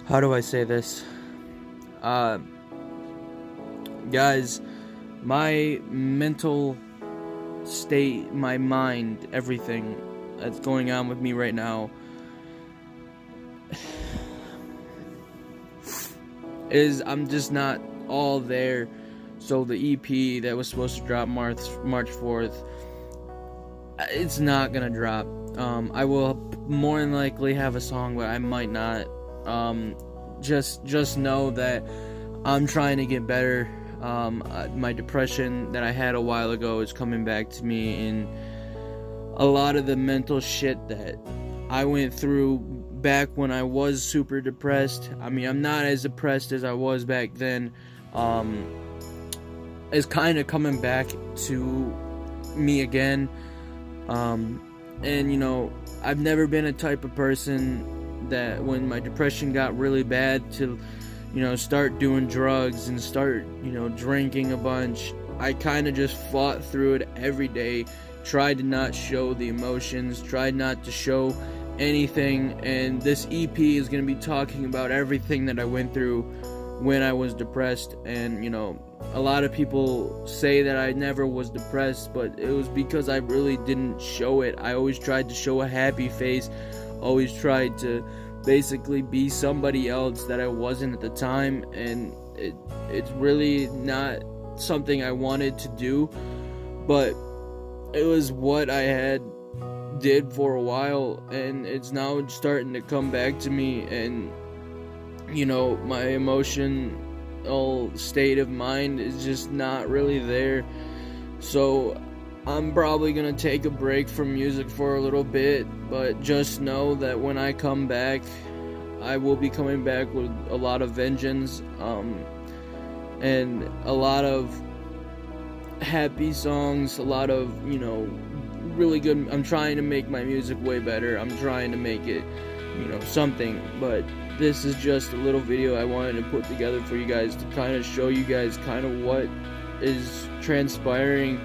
How do I say this? Uh, Guys, my mental state, my mind, everything that's going on with me right now is I'm just not all there. So the EP that was supposed to drop March 4th, it's not gonna drop. I will more than likely have a song, but I might not. Just know that I'm trying to get better. My depression that I had a while ago is coming back to me, and a lot of the mental shit that I went through back when I was super depressed. I mean, I'm not as depressed as I was back then. Is kind of coming back to me again. And I've never been a type of person that when my depression got really bad to start doing drugs and start drinking a bunch. I kind of just fought through it every day, tried to not show the emotions, tried not to show anything, and this EP is going to be talking about everything that I went through when I was depressed. And a lot of people say that I never was depressed, but it was because I really didn't show it. I always tried to show a happy face, always tried to basically be somebody else that I wasn't at the time, and it's really not something I wanted to do, but it was what I had did for a while, and it's now starting to come back to me. And my emotional state of mind is just not really there. So I'm probably gonna take a break from music for a little bit, but just know that when I come back, I will be coming back with a lot of vengeance, and a lot of happy songs, a lot of really good. I'm trying to make my music way better. I'm trying to make it something, but this is just a little video I wanted to put together for you guys to kind of show you guys kind of what is transpiring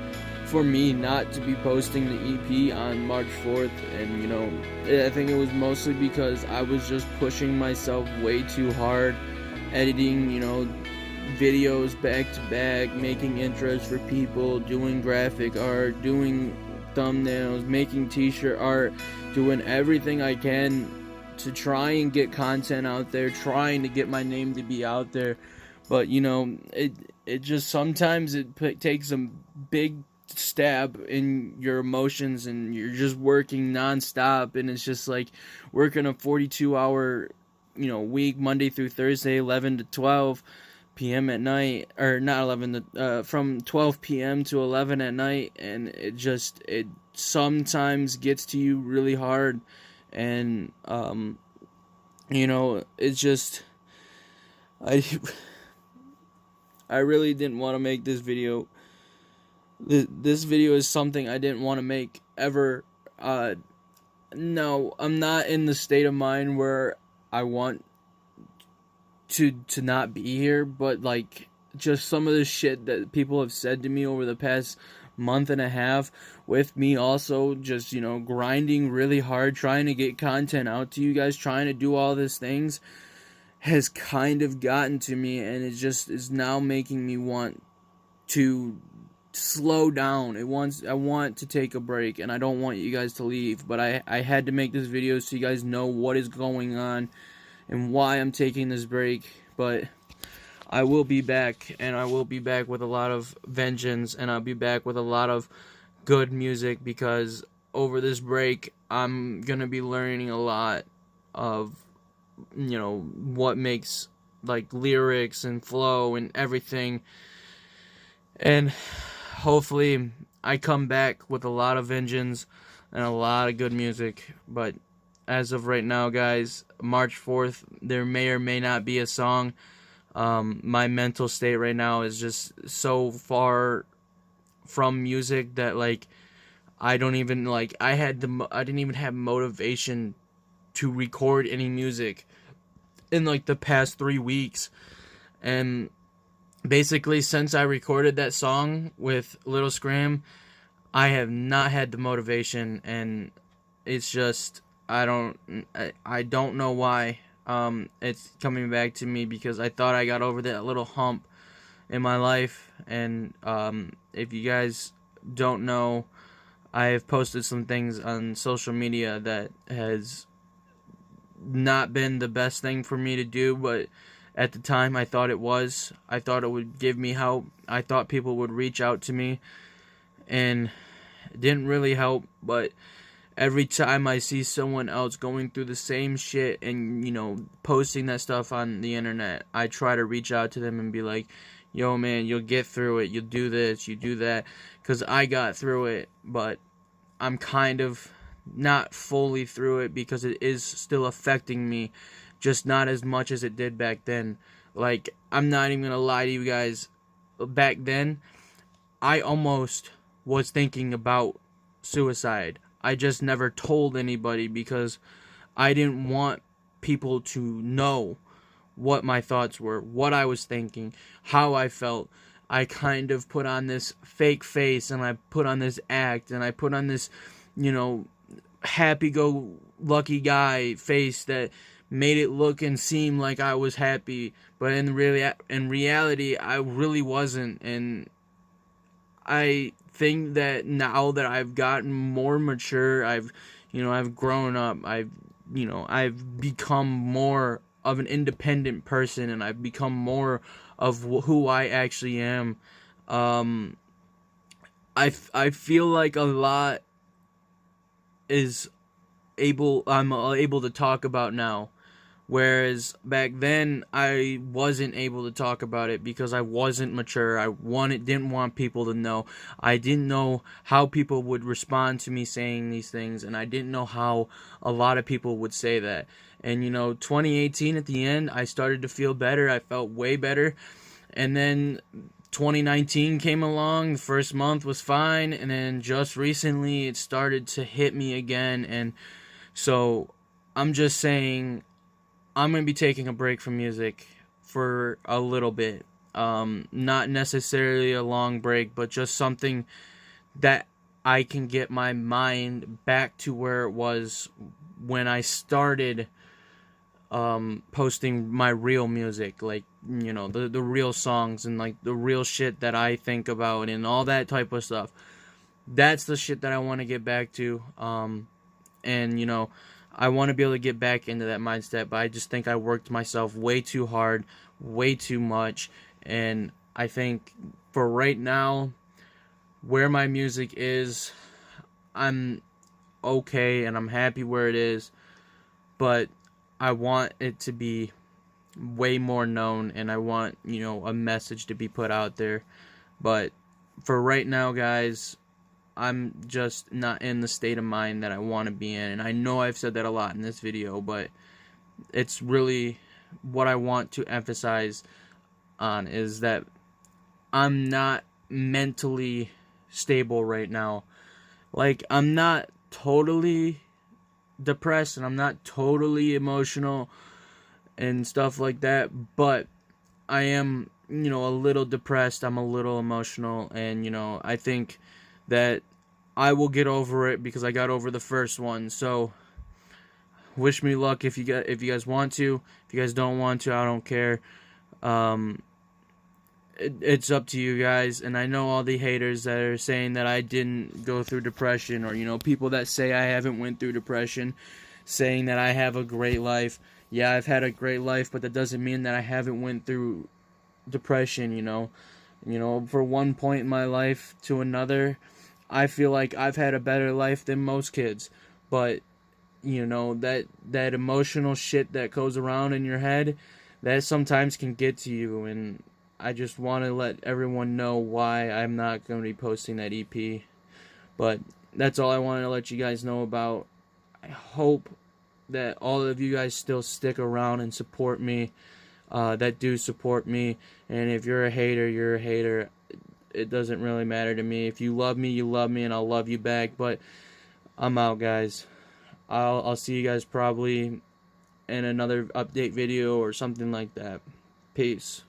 for me not to be posting the EP on March 4th. And I think it was mostly because I was just pushing myself way too hard, editing videos back to back, making intros for people, doing graphic art, doing thumbnails, making t-shirt art, doing everything I can to try and get content out there, trying to get my name to be out there. But it just sometimes it takes a big stab in your emotions, and you're just working non-stop, and it's just like working a 42-hour week, Monday through Thursday, 11 to 12 p.m. at night, or not 11 to from 12 p.m. to 11 at night, and it sometimes gets to you really hard. And it's just I really didn't want to make this video. This video is something I didn't want to make ever. No, I'm not in the state of mind where I want to not be here, but like just some of the shit that people have said to me over the past month and a half, with me also just grinding really hard, trying to get content out to you guys, trying to do all these things, has kind of gotten to me, and it just is now making me want to slow down. I want to take a break, and I don't want you guys to leave, but I had to make this video so you guys know what is going on and why I'm taking this break. But I will be back, and I will be back with a lot of vengeance, and I'll be back with a lot of good music, because over this break I'm gonna be learning a lot of what makes like lyrics and flow and everything, and hopefully I come back with a lot of vengeance and a lot of good music. But as of right now, guys, March 4th, there may or may not be a song. My mental state right now is just so far from music that like I don't even like I didn't even have motivation to record any music in like the past 3 weeks. And basically since I recorded that song with Little Scram, I have not had the motivation, and it's just I don't know why. It's coming back to me because I thought I got over that little hump in my life. And if you guys don't know, I have posted some things on social media that has not been the best thing for me to do, but at the time I thought it was. I thought it would give me help. I thought people would reach out to me, and it didn't really help. But every time I see someone else going through the same shit and, you know, posting that stuff on the internet, I try to reach out to them and be like, yo man, you'll get through it, you'll do this, you do that, because I got through it, but I'm kind of not fully through it because it is still affecting me, just not as much as it did back then. Like, I'm not even gonna lie to you guys, back then, I almost was thinking about suicide. I just never told anybody because I didn't want people to know what my thoughts were, what I was thinking, how I felt. I kind of put on this fake face, and I put on this act, and I put on this, you know, happy-go-lucky guy face that made it look and seem like I was happy, but in reality, I really wasn't. And I think that now that I've gotten more mature, I've grown up, I've become more of an independent person, and I've become more of who I actually am. I feel like a lot I'm able to talk about now, whereas back then I wasn't able to talk about it because I wasn't mature. I didn't want people to know. I didn't know how people would respond to me saying these things, and I didn't know how a lot of people would say that. And 2018 at the end, I started to feel better. I felt way better. And then 2019 came along. The first month was fine, and then just recently it started to hit me again. And so I'm just saying, I'm going to be taking a break from music for a little bit. Not necessarily a long break, but just something that I can get my mind back to where it was when I started posting my real music, like, the real songs and like the real shit that I think about and all that type of stuff. That's the shit that I want to get back to. And I want to be able to get back into that mindset, but I just think I worked myself way too hard, way too much. And I think for right now, where my music is, I'm okay and I'm happy where it is, but I want it to be way more known, and I want, a message to be put out there. But for right now, guys, I'm just not in the state of mind that I want to be in. And I know I've said that a lot in this video, but it's really what I want to emphasize on is that I'm not mentally stable right now. Like, I'm not totally depressed and I'm not totally emotional and stuff like that, but I am, a little depressed, I'm a little emotional, and I think that I will get over it because I got over the first one. So wish me luck if you guys want to. If you guys don't want to, I don't care. It's up to you guys. And I know all the haters that are saying that I didn't go through depression, or people that say I haven't went through depression, saying that I have a great life. Yeah, I've had a great life, but that doesn't mean that I haven't went through depression. For one point in my life to another, I feel like I've had a better life than most kids. But that emotional shit that goes around in your head, that sometimes can get to you. And I just want to let everyone know why I'm not going to be posting that EP. But that's all I wanted to let you guys know about. I hope that all of you guys still stick around and support me, that do support me. And if you're a hater, you're a hater. It doesn't really matter to me. If you love me, you love me, and I'll love you back. But I'm out, guys. I'll see you guys probably in another update video or something like that. Peace.